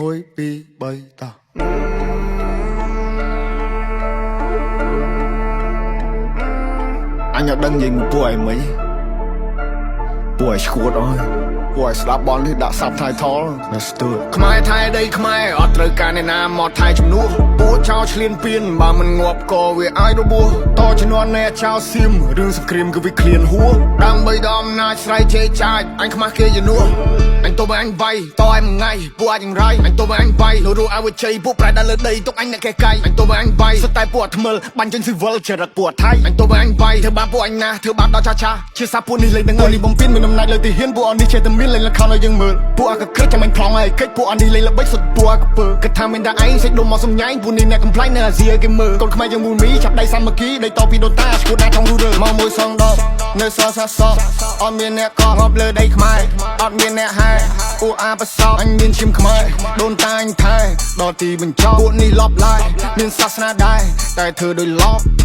Ôi bi bay ta anh ở đằng nhìn buổi mấy buổi squat ơi buổi slap ball thì đã sắp thay thó let's do it ខ្មែរថៃដីខ្មែរអត់ត្រូវការអ្នកណាមកថៃជំនួសពួកចោលឆ្លៀនពៀនបើមិនងាប់ក៏វាអាចរបួសតជំនាន់អ្នកចោលសៀមរឿងសង្គ្រាមគឺវាឃ្លានហួរដើម្បីដល់អំណាចស្រ័យជេរចាចអញខ្មាស់គេជំនួសអញទៅបើអញវាយតឲ្យមួយថ្ងៃពួកអាចយ៉ាងไรអញទៅបើអញវាយលោរូអើវិជ័យពួកប្រែដល់លើដីទុកអញអ្នកកែកាយអញទៅបើអញវាយសុទ្ធតែពួកថ្មិលបាញ់ចេញស៊ីវិលចរិតពួកថៃអញទៅបើអញវាយធ្វើបាបពួកអញណាធ្វើបាបដល់ចាចាជាសាពួកនេះលេងនឹងនេះបំពេញមានអំណាចលើទីហ៊ានពួកអននេះចេះតែមានលេងលខោឲ្យយើងមើលពួកអកក្រឹកចាំអញប្លង់ឲ្យកិច្ចពួកអននេះលេងល្បិចសុទ្ធពួកអកពើគិតថាមានតែឯងសេចដុំមកសំញ៉ៃពួកនេះអ្នកកំ plai នៅអាស៊ីឲ្យគេមើលកូនខ្មែរយើងមូលមីចាប់ដៃសាមគ្គីដៃតពីដូនតាឈួតណាថងរូរើមកមួយសងដបនៅសសាសអត់មានអ្នកកងប់លើដីខ្មែរអត់មានអ្នកហែពួកអាបសោអញមានឈាមខ្មែរដូនតាអញថែដល់ទីបញ្ចប់ពួកនេះលប់ឡាយមានសាសនាដែរតែធ្វើដោយឡប់